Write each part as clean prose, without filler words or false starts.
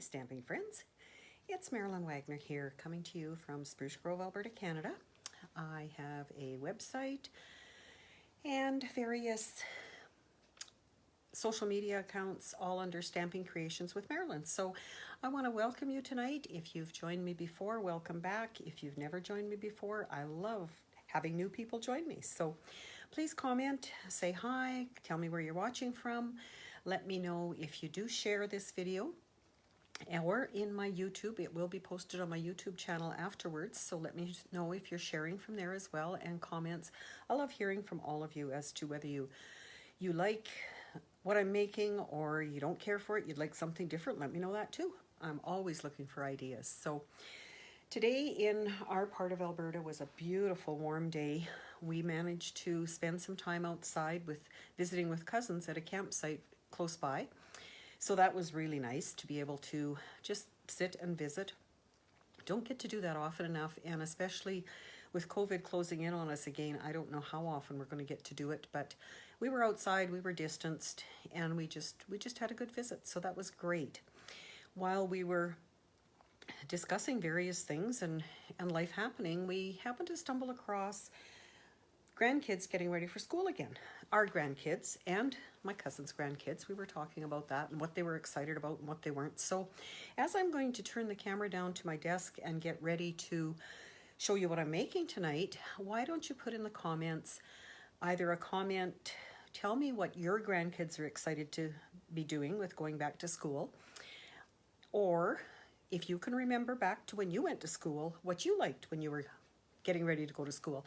stamping friends. It's Marilyn Wagner here, coming to you from Spruce Grove, Alberta, Canada. I have a website and various social media accounts, all under Stamping Creations with Marilyn. So I want to welcome you tonight. If you've joined me before, welcome back. If you've never joined me before, I love having new people join me. So please comment, say hi, tell me where you're watching from. Let me know if you do share this video or in my YouTube. It will be posted on my YouTube channel afterwards, so let me know if you're sharing from there as well, and comments. I love hearing from all of you as to whether you like what I'm making or you don't care for it, you'd like something different. Let me know that too. I'm always looking for ideas. So today in our part of Alberta was a beautiful warm day. We managed to spend some time outside visiting with cousins at a campsite close by. So that was really nice to be able to just sit and visit. Don't get to do that often enough, and especially with COVID closing in on us again, I don't know how often we're going to get to do it, but we were outside, we were distanced, and we just had a good visit, so that was great. While we were discussing various things and life happening, we happened to stumble across grandkids getting ready for school again. Our grandkids and my cousin's grandkids, we were talking about that and what they were excited about and what they weren't. So as I'm going to turn the camera down to my desk and get ready to show you what I'm making tonight, why don't you put in the comments either a comment, tell me what your grandkids are excited to be doing with going back to school, or if you can remember back to when you went to school, what you liked when you were getting ready to go to school.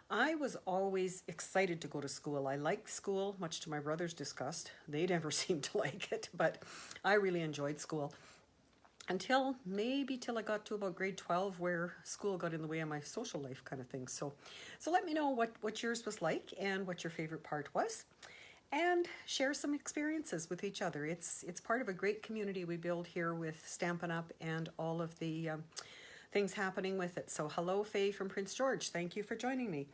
I was always excited to go to school. I liked school, much to my brother's disgust. They never seemed to like it, but I really enjoyed school until I got to about grade 12, where school got in the way of my social life kind of thing. So let me know what yours was like and what your favorite part was, and share some experiences with each other. It's part of a great community we build here with Stampin' Up and all of the things happening with it. So hello, Faye from Prince George. Thank you for joining me.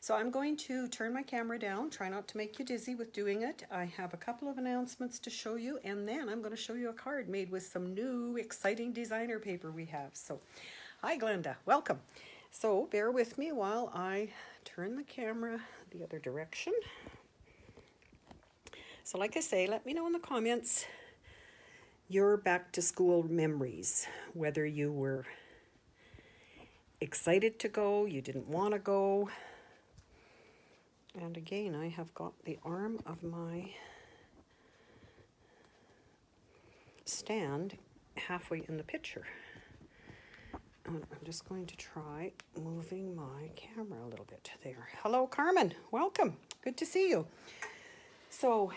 So I'm going to turn my camera down, try not to make you dizzy with doing it. I have a couple of announcements to show you, and then I'm going to show you a card made with some new exciting designer paper we have. So hi, Glenda, welcome. So bear with me while I turn the camera the other direction. So like I say, let me know in the comments your back to school memories, whether you were excited to go, you didn't want to go. And again, I have got the arm of my stand halfway in the picture. And I'm just going to try moving my camera a little bit there. Hello, Carmen. Welcome. Good to see you. So,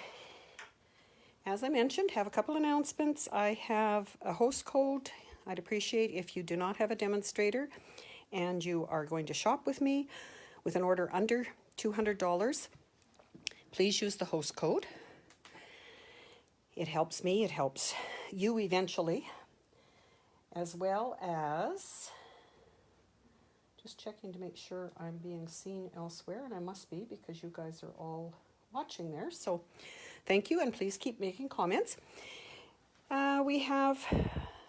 as I mentioned, have a couple announcements. I have a host code. I'd appreciate if you do not have a demonstrator and you are going to shop with me with an order under $200, please use the host code. It helps me, it helps you eventually, as well as just checking to make sure I'm being seen elsewhere, and I must be because you guys are all watching there. So thank you, and please keep making comments. We have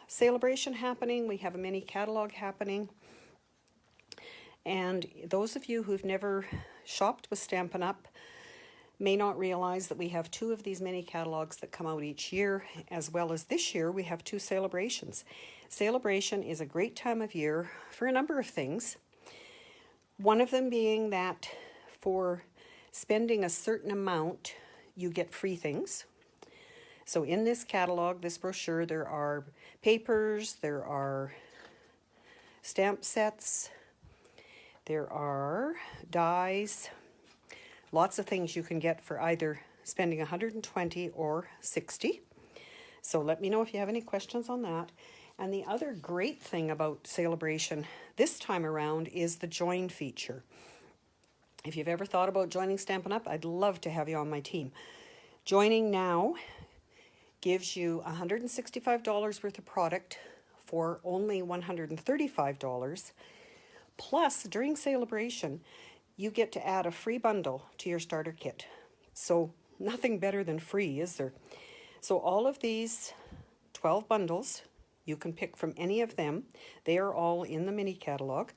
Sale-A-Bration happening. We have a mini catalog happening. And those of you who've never shopped with Stampin' Up may not realize that we have two of these mini catalogs that come out each year, as well as this year we have two Sale-A-Brations. Sale-A-Bration is a great time of year for a number of things. One of them being that for spending a certain amount, you get free things. So in this catalog, this brochure, there are papers, there are stamp sets, there are dies, lots of things you can get for either spending $120 or $60. So let me know if you have any questions on that. And the other great thing about Sale-A-Bration this time around is the join feature. If you've ever thought about joining Stampin' Up, I'd love to have you on my team. Joining now gives you $165 worth of product for only $135. Plus, during Sale-A-Bration, you get to add a free bundle to your starter kit. So nothing better than free, is there? So all of these 12 bundles You can pick from any of them. They are all in the mini catalog.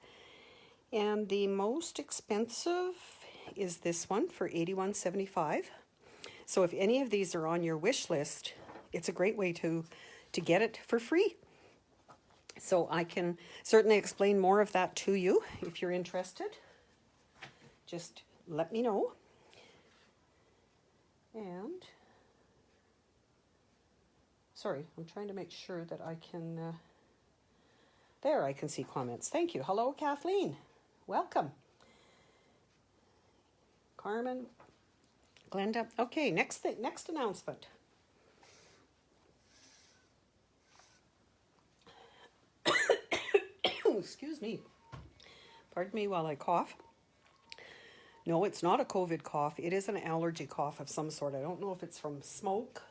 And the most expensive is this one for $81.75. So if any of these are on your wish list, it's a great way to get it for free. So I can certainly explain more of that to you if you're interested. Just let me know. And sorry, I'm trying to make sure that I can, there I can see comments. Thank you. Hello, Kathleen. Welcome. Carmen, Glenda. Okay, next announcement. Excuse me. Pardon me while I cough. No, it's not a COVID cough. It is an allergy cough of some sort. I don't know if it's from smoke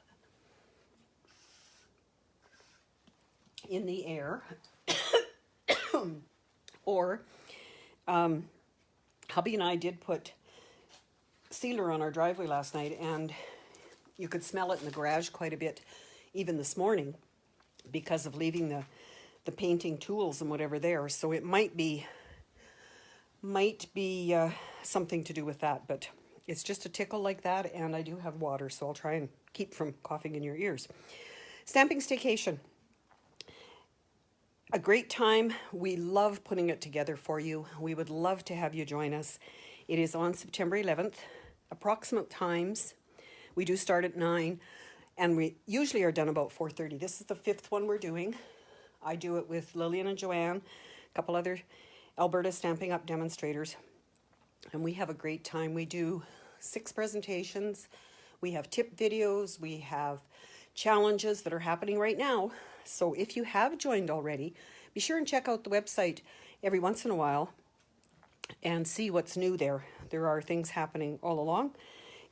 in the air or hubby and I did put sealer on our driveway last night, and you could smell it in the garage quite a bit even this morning because of leaving the painting tools and whatever there. So it might be something to do with that, but it's just a tickle like that, and I do have water, so I'll try and keep from coughing in your ears. Stamping Staycation. A great time. We love putting it together for you. We would love to have you join us. It is on September 11th. Approximate times. We do start at 9, and we usually are done about 4:30. This is the 5th one we're doing. I do it with Lillian and Joanne, a couple other Alberta Stampin' Up demonstrators, and we have a great time. We do 6 presentations. We have tip videos. We have challenges that are happening right now. So if you have joined already, be sure and check out the website every once in a while and see what's new there. There are things happening all along.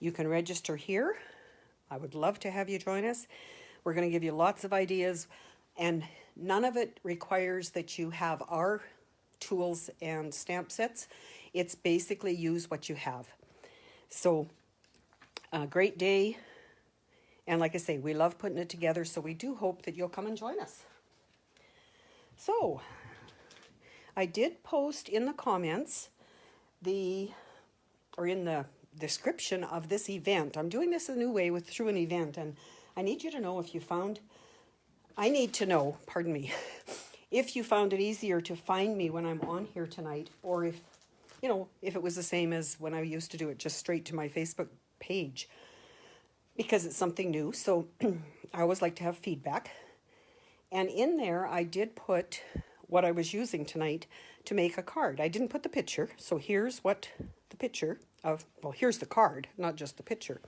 You can register here. I would love to have you join us. We're going to give you lots of ideas, and none of it requires that you have our tools and stamp sets. It's basically use what you have. So a great day. And like I say, we love putting it together, so we do hope that you'll come and join us. So I did post in the comments or in the description of this event. I'm doing this a new way through an event, and I need you to know if you found, if you found it easier to find me when I'm on here tonight, or if it was the same as when I used to do it just straight to my Facebook page, because it's something new. So I always like to have feedback. And in there, I did put what I was using tonight to make a card. I didn't put the picture. So here's what the picture of, well, here's the card, not just the picture.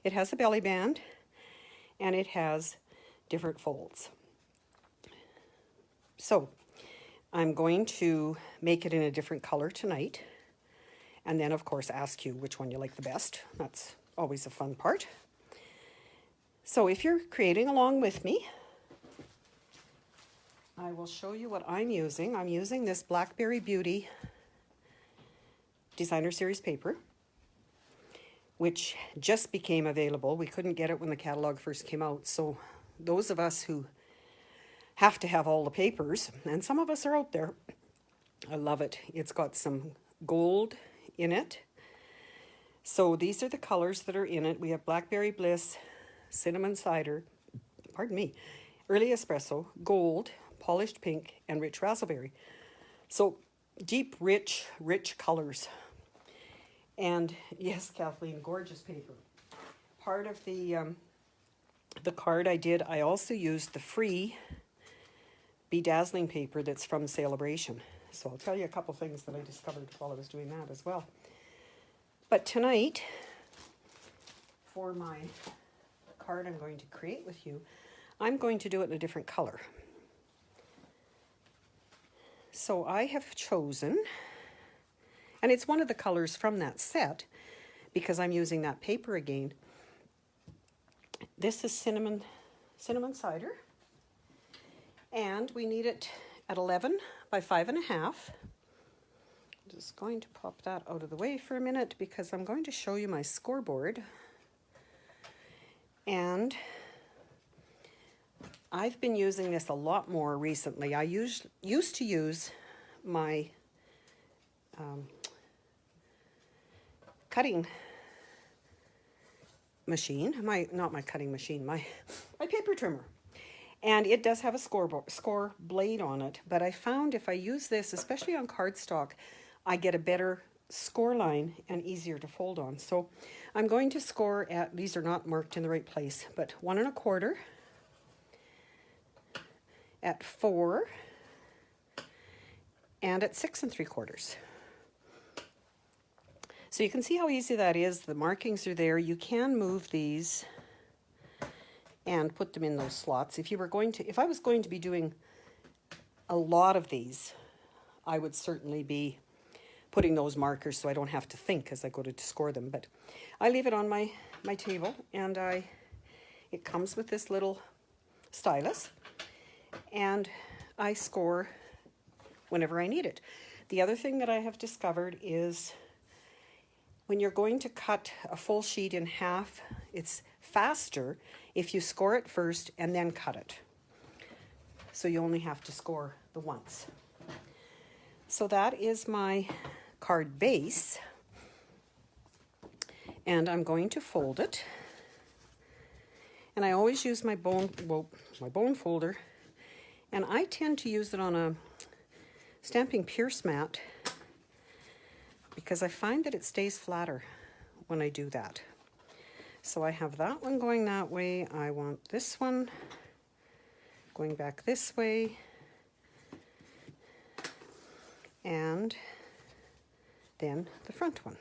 It has a belly band, and it has different folds. So I'm going to make it in a different color tonight. And then, of course, ask you which one you like the best. That's always a fun part. So if you're creating along with me, I will show you what I'm using. I'm using this Blackberry Beauty Designer Series paper, which just became available. We couldn't get it when the catalog first came out. So those of us who have to have all the papers, and some of us are out there, I love it. It's got some gold in it. So these are the colors that are in it. We have Blackberry Bliss, Cinnamon Cider, Early Espresso, Gold, Polished Pink, and Rich Raspberry. So deep, rich colors. And yes, Kathleen, gorgeous paper. Part of the card I also used the free bedazzling paper that's from Sale-A-Bration. So I'll tell you a couple things that I discovered while I was doing that as well. But tonight, for my card I'm going to create with you, I'm going to do it in a different color. So I have chosen, and it's one of the colors from that set because I'm using that paper again. This is cinnamon cider, and we need it at 11 by 5.5. I'm just going to pop that out of the way for a minute because I'm going to show you my scoreboard. And I've been using this a lot more recently. I used to use my cutting machine, not my cutting machine, my paper trimmer. And it does have a score blade on it, but I found if I use this, especially on cardstock, I get a better score line and easier to fold on. So I'm going to score at, these are not marked in the right place, but 1 1/4, at 4, and at 6 3/4. So you can see how easy that is. The markings are there. You can move these and put them in those slots. If I was going to be doing a lot of these, I would certainly be putting those markers so I don't have to think as I go to score them. But I leave it on my table, and it comes with this little stylus, and I score whenever I need it. The other thing that I have discovered is when you're going to cut a full sheet in half, it's faster if you score it first and then cut it. So you only have to score the once. So that is my card base, and I'm going to fold it. And I always use my bone folder, and I tend to use it on a stamping pierce mat because I find that it stays flatter when I do that. So I have that one going that way. I want this one going back this way, and then the front one.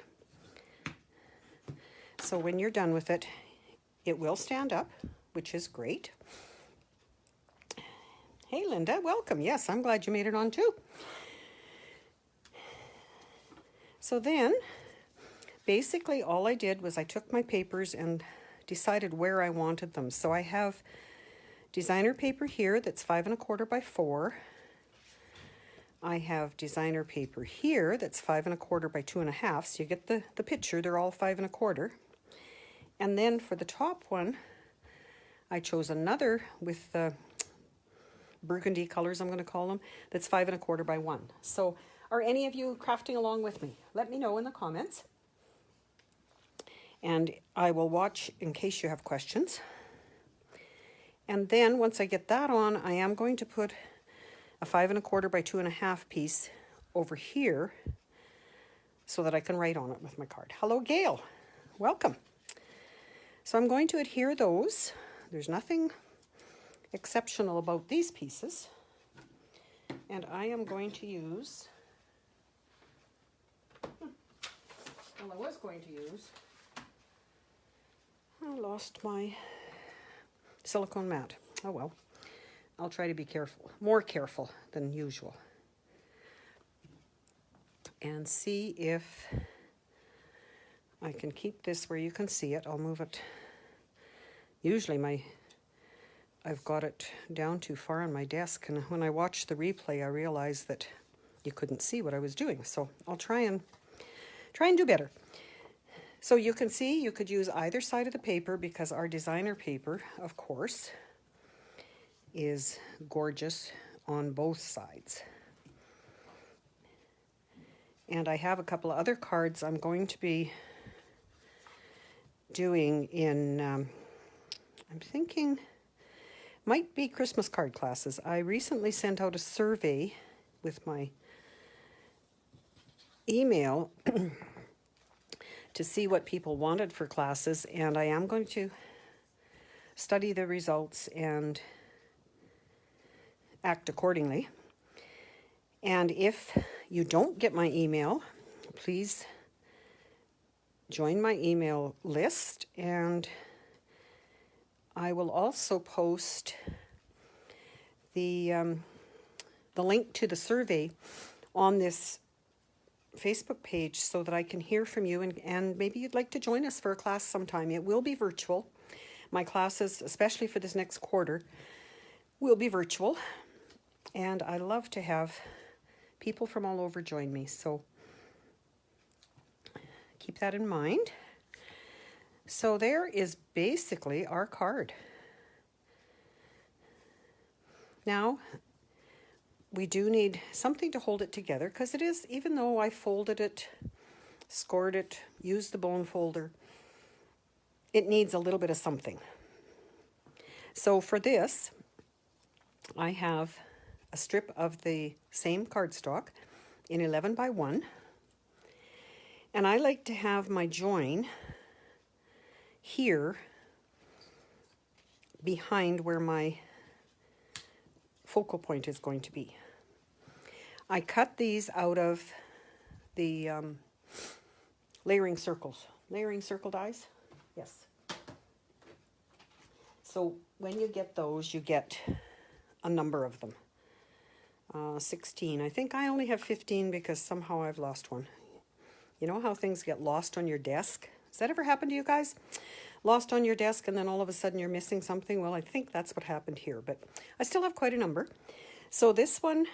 So when you're done with it, it will stand up, which is great. Hey Linda, welcome. Yes, I'm glad you made it on too. So then, basically all I did was I took my papers and decided where I wanted them. So I have designer paper here that's 5 1/4 by 4. I have designer paper here that's 5 1/4 by 2 1/2. So you get the picture, they're all 5 1/4. And then for the top one, I chose another with the burgundy colors, I'm going to call them, that's 5 1/4 by 1. So are any of you crafting along with me? Let me know in the comments. And I will watch in case you have questions. And then once I get that on, I am going to put a 5 1/4 by 2 1/2 piece over here so that I can write on it with my card. Hello, Gail. Welcome. So I'm going to adhere those. There's nothing exceptional about these pieces. And I am going to use, well, I was going to use, I lost my silicone mat. Oh well, I'll try to be careful, more careful than usual. And see if I can keep this where you can see it. I'll move it. Usually I've got it down too far on my desk, and when I watched the replay, I realized that you couldn't see what I was doing. So I'll try and do better. So you can see you could use either side of the paper because our designer paper, of course, is gorgeous on both sides. And I have a couple of other cards I'm going to be doing in, I'm thinking, might be Christmas card classes. I recently sent out a survey with my email to see what people wanted for classes, and I am going to study the results and act accordingly. And if you don't get my email, please join my email list, and I will also post the link to the survey on this Facebook page so that I can hear from you, and maybe you'd like to join us for a class sometime. It will be virtual. My classes, especially for this next quarter, will be virtual, and I love to have people from all over join me, so keep that in mind. So there is basically our card. Now, we do need something to hold it together because it is, even though I folded it, scored it, used the bone folder, it needs a little bit of something. So for this, I have a strip of the same cardstock in 11 by 1. And I like to have my join here behind where my focal point is going to be. I cut these out of the layering circle dies. Yes. So when you get those, you get a number of them. 16. I think I only have 15 because somehow I've lost one. You know how things get lost on your desk? Has that ever happened to you guys? Lost on your desk and then all of a sudden you're missing something? Well, I think that's what happened here, but I still have quite a number. So this one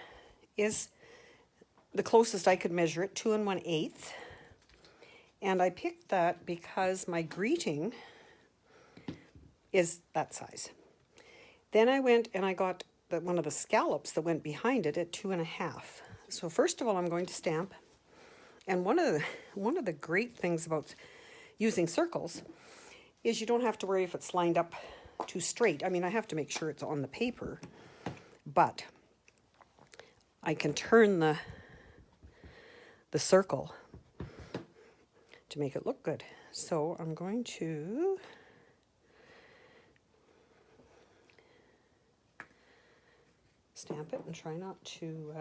is the closest I could measure it, 2 1/8. And I picked that because my greeting is that size. Then I went and I got one of the scallops that went behind it at 2 1/2. So first of all, I'm going to stamp. And one of the great things about using circles is you don't have to worry if it's lined up too straight. I mean, I have to make sure it's on the paper, but I can turn the circle to make it look good. So I'm going to stamp it and try not to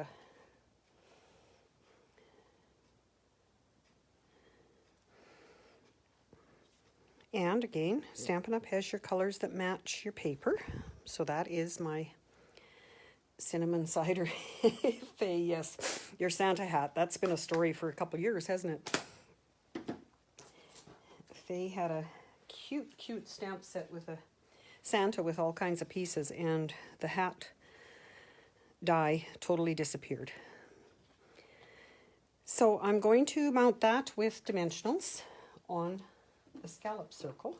and again, Stampin' Up has your colors that match your paper. So that is my cinnamon cider Faye, yes, your Santa hat. That's been a story for a couple years, hasn't it? Faye had a cute stamp set with a Santa with all kinds of pieces, and the hat die totally disappeared. So I'm going to mount that with dimensionals on the scallop circle.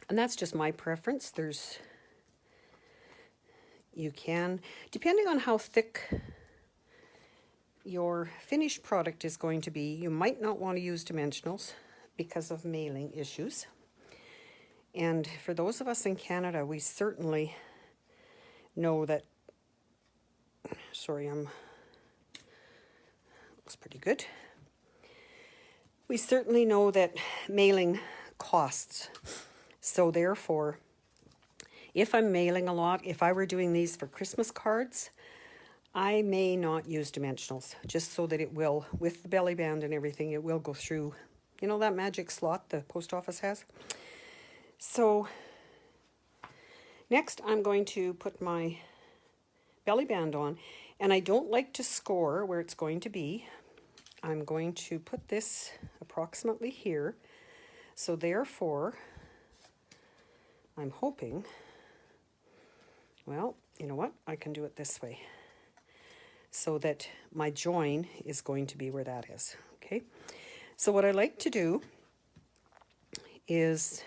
And that's just my preference. You can, depending on how thick your finished product is going to be, you might not want to use dimensionals because of mailing issues. And for those of us in Canada, we certainly know that, looks pretty good. We certainly know that mailing costs. So therefore, if I'm mailing a lot, if I were doing these for Christmas cards, I may not use dimensionals, just so that it will, with the belly band and everything, it will go through, you know, that magic slot the post office has. So next I'm going to put my belly band on, and I don't like to score where it's going to be. I'm going to put this approximately here. So therefore, I'm hoping, well, you know what? I can do it this way so that my join is going to be where that is, okay? So what I like to do is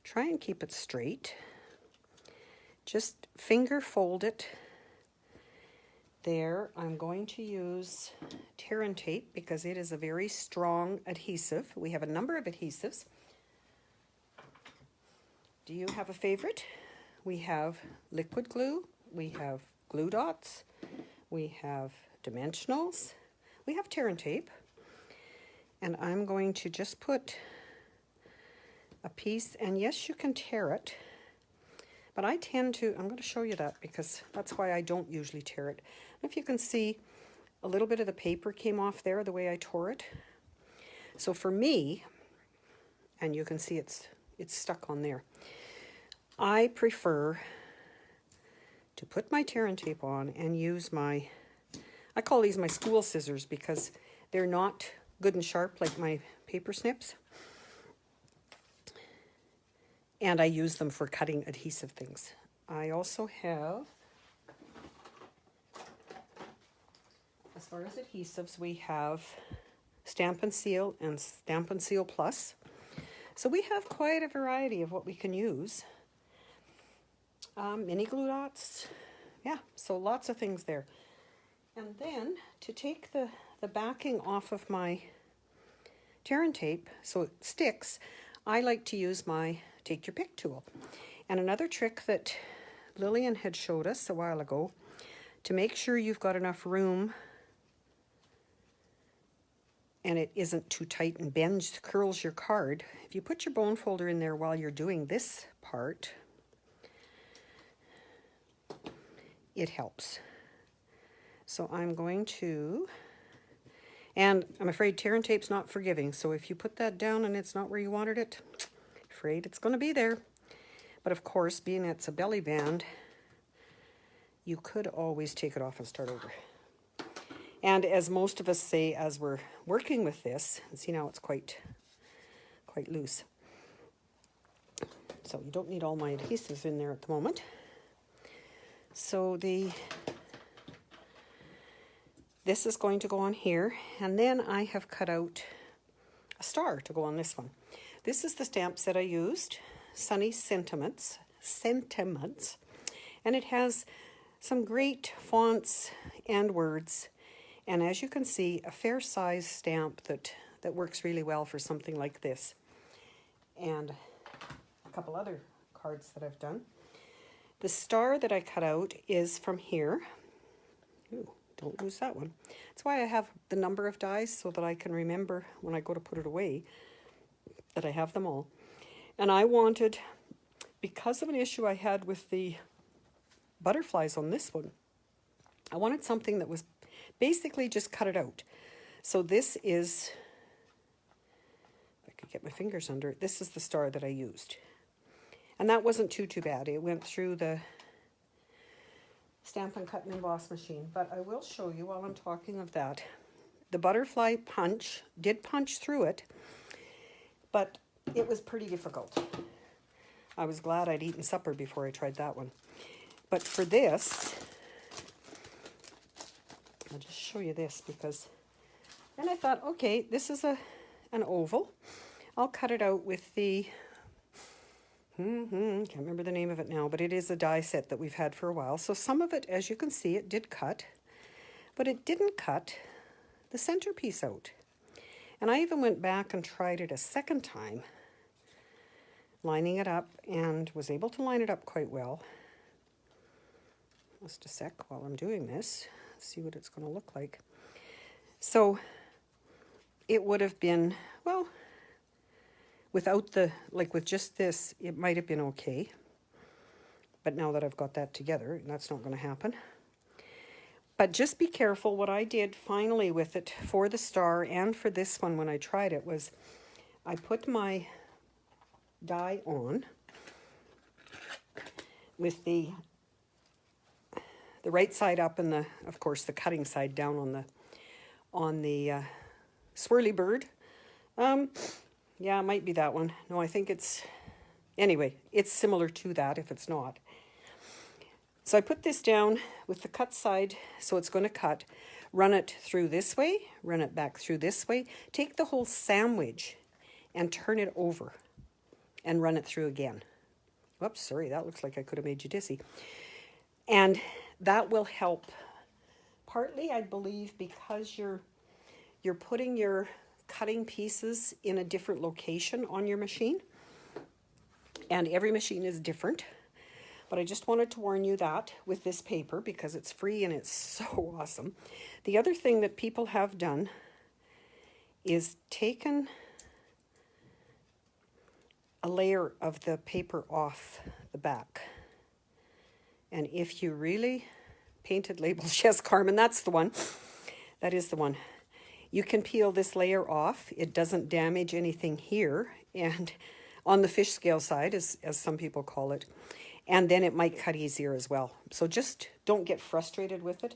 try and keep it straight. Just finger fold it. There, I'm going to use tear and tape because it is a very strong adhesive. We have a number of adhesives. Do you have a favorite? We have liquid glue, we have glue dots, we have dimensionals, we have tear and tape. And I'm going to just put a piece, and yes, you can tear it, but I tend to, I'm going to show you that because that's why I don't usually tear it. If you can see, a little bit of the paper came off there the way I tore it. So for me, and you can see it's stuck on there, I prefer to put my tear and tape on and use my, I call these my school scissors because they're not good and sharp like my paper snips. And I use them for cutting adhesive things. I also have, as far as adhesives, we have Stampin' Seal and Stampin' Seal Plus. So we have quite a variety of what we can use. mini glue dots. Yeah, so lots of things there. And then to take the backing off of my tear and tape so it sticks, I like to use my take your pick tool. And another trick that Lillian had showed us a while ago, to make sure you've got enough room and it isn't too tight and bends, curls your card, if you put your bone folder in there while you're doing this part, it helps. So I'm going to, and I'm afraid tear and tape's not forgiving, so if you put that down and it's not where you wanted it, afraid it's going to be there. But of course, being it's a belly band, you could always take it off and start over. And as most of us say as we're working with this, and see now it's quite loose. So you don't need all my adhesives in there at the moment. So this is going to go on here, and then I have cut out a star to go on this one. This is the stamp set I used, Sunny Sentiments, and it has some great fonts and words, and as you can see, a fair size stamp that works really well for something like this. And a couple other cards that I've done. The star that I cut out is from here. Ooh, don't lose that one. That's why I have the number of dies, so that I can remember when I go to put it away that I have them all. And I wanted, because of an issue I had with the butterflies on this one, I wanted something that was basically just cut it out. So this is, if I could get my fingers under it, this is the star that I used. And that wasn't too bad. It went through the Stampin' Cut and Emboss machine. But I will show you while I'm talking of that. The butterfly punch did punch through it, but it was pretty difficult. I was glad I'd eaten supper before I tried that one. But for this, I'll just show you this because then I thought, okay, this is an oval. I'll cut it out with the, can't remember the name of it now, but it is a die set that we've had for a while. So some of it, as you can see, it did cut, but it didn't cut the centerpiece out. And I even went back and tried it a second time, lining it up, and was able to line it up quite well. Just a sec while I'm doing this, see what it's going to look like. So it would have been, well, without the, like with just this, it might have been okay. But now that I've got that together, that's not going to happen. But just be careful. What I did finally with it for the star and for this one when I tried it was I put my die on with the right side up and of course the cutting side down on the swirly bird. Yeah, it might be that one. No, I think it's, anyway, it's similar to that if it's not. So I put this down with the cut side, so it's going to cut. Run it through this way, run it back through this way. Take the whole sandwich and turn it over and run it through again. Whoops, sorry, that looks like I could have made you dizzy. And that will help partly, I believe, because you're putting your cutting pieces in a different location on your machine. And every machine is different. But I just wanted to warn you that with this paper, because it's free and it's so awesome. The other thing that people have done is taken a layer of the paper off the back. And if you really painted labels, yes, Carmen, that's the one. That is the one. You can peel this layer off. It doesn't damage anything here. And on the fish scale side, as some people call it. And then it might cut easier as well. So just don't get frustrated with it.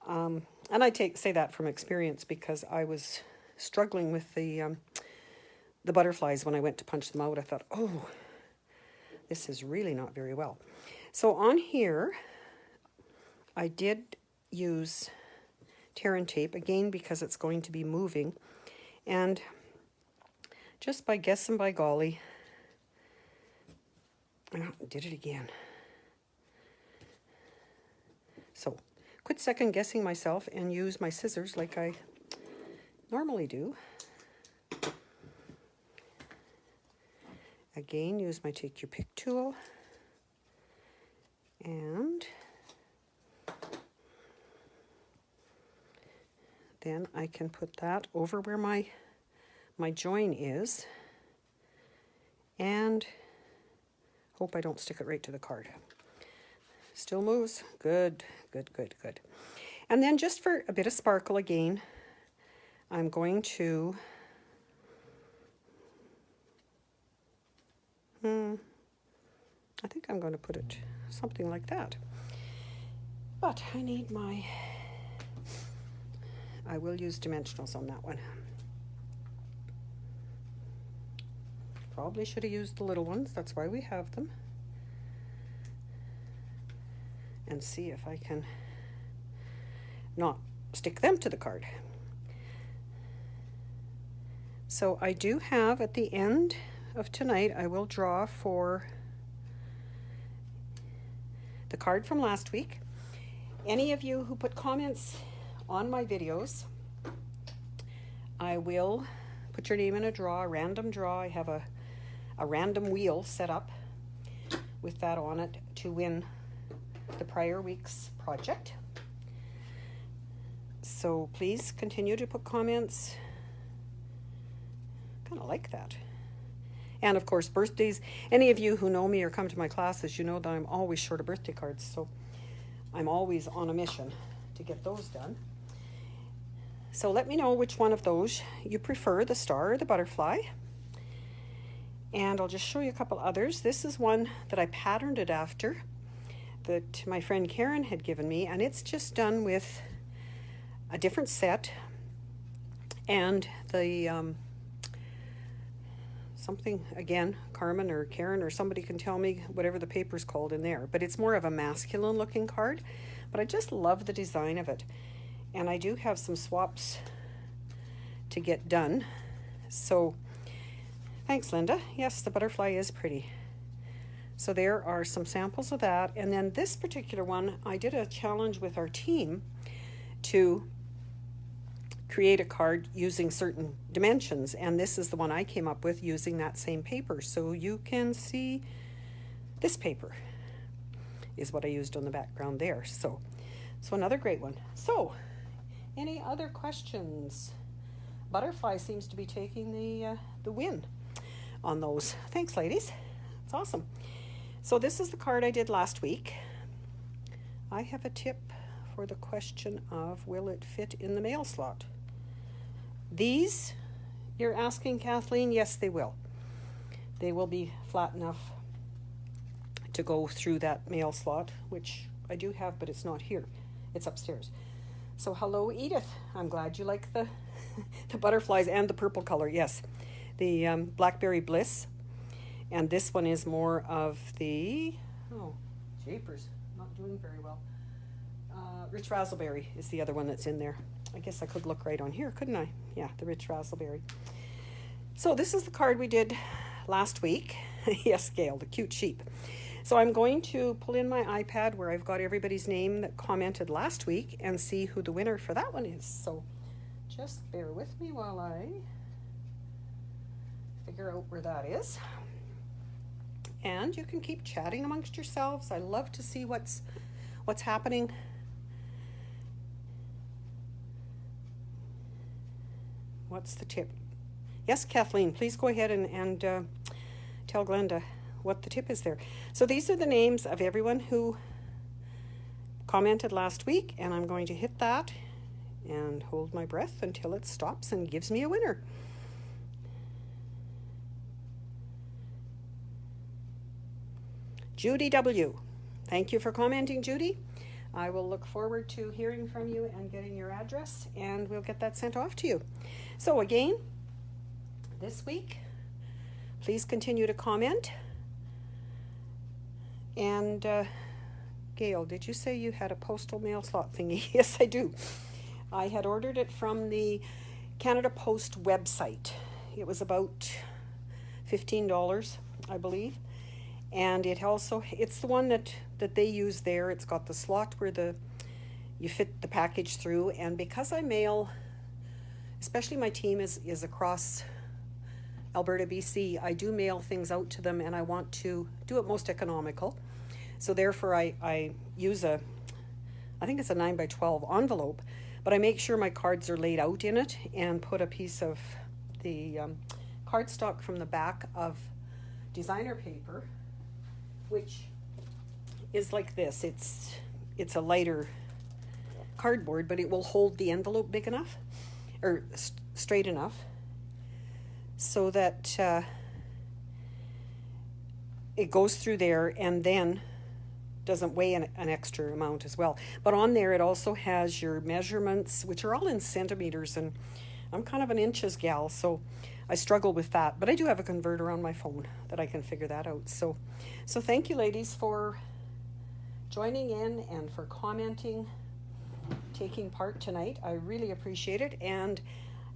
And I say that from experience because I was struggling with the butterflies when I went to punch them out. I thought, oh, this is really not very well. So on here, I did use tear and tape, again, because it's going to be moving. And just by guess and by golly, I did it again. So quit second guessing myself and use my scissors like I normally do. Again, use my Take Your Pick tool. And then I can put that over where my join is. And hope I don't stick it right to the card. Still moves. Good, good, good, good. And then just for a bit of sparkle again, I'm going to I think I'm going to put it something like that. But I need I will use dimensionals on that one. Probably should have used the little ones. That's why we have them. And see if I can not stick them to the card. So I do have at the end of tonight, I will draw for the card from last week. Any of you who put comments on my videos, I will put your name in a draw, a random draw. I have a random wheel set up with that on it to win the prior week's project. So please continue to put comments. Kind of like that. And of course, birthdays. Any of you who know me or come to my classes, you know that I'm always short of birthday cards. So I'm always on a mission to get those done. So let me know which one of those you prefer, the star or the butterfly. And I'll just show you a couple others. This is one that I patterned it after that my friend Karen had given me, and it's just done with a different set and the something, again, Carmen or Karen or somebody can tell me whatever the paper's called in there, but it's more of a masculine looking card, but I just love the design of it. And I do have some swaps to get done. So thanks, Linda. Yes, the butterfly is pretty. So there are some samples of that. And then this particular one, I did a challenge with our team to create a card using certain dimensions. And this is the one I came up with using that same paper. So you can see this paper is what I used on the background there. So another great one. So any other questions? Butterfly seems to be taking the win on those. Thanks, ladies. It's awesome. So this is the card I did last week. I have a tip for the question of will it fit in the mail slot? These, you're asking, Kathleen? Yes, they will. They will be flat enough to go through that mail slot, which I do have, but it's not here. It's upstairs. So hello, Edith. I'm glad you like the butterflies and the purple color. Yes, the Blackberry Bliss. And this one is more of the, oh, japers, not doing very well. Rich Razzleberry is the other one that's in there. I guess I could look right on here, couldn't I? Yeah, the Rich Razzleberry. So this is the card we did last week. Yes, Gail, the cute sheep. So I'm going to pull in my iPad where I've got everybody's name that commented last week and see who the winner for that one is. So just bear with me while I figure out where that is. And you can keep chatting amongst yourselves. I love to see what's happening. What's the tip? Yes, Kathleen, please go ahead and tell Glenda what the tip is there. So these are the names of everyone who commented last week, and I'm going to hit that and hold my breath until it stops and gives me a winner. Judy W. Thank you for commenting, Judy. I will look forward to hearing from you and getting your address, and we'll get that sent off to you. So again, this week, please continue to comment. And Gail, did you say you had a postal mail slot thingy? Yes, I do. I had ordered it from the Canada Post website. It was about $15, I believe. And it's the one that they use there. It's got the slot where the you fit the package through. And because I mail, especially my team is across Alberta, BC, I do mail things out to them, and I want to do it most economical. So therefore I use I think it's a 9x12 envelope, but I make sure my cards are laid out in it and put a piece of the cardstock from the back of designer paper, which is like this. It's a lighter cardboard, but it will hold the envelope big enough, or straight enough, so that it goes through there and then doesn't weigh an extra amount as well. But on there it also has your measurements, which are all in centimeters, and I'm kind of an inches gal, so I struggle with that. But I do have a converter on my phone that I can figure that out. So thank you, ladies, for joining in and for commenting, taking part tonight. I really appreciate it. And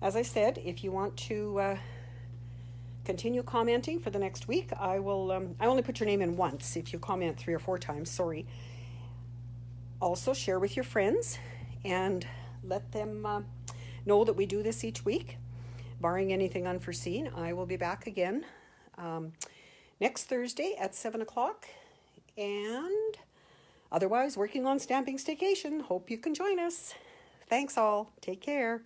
as I said, if you want to continue commenting for the next week, I will. I only put your name in once. If you comment 3 or 4 times, sorry. Also, share with your friends and let them know that we do this each week. Barring anything unforeseen, I will be back again next Thursday at 7 o'clock. And otherwise, working on Stamping Staycation. Hope you can join us. Thanks all. Take care.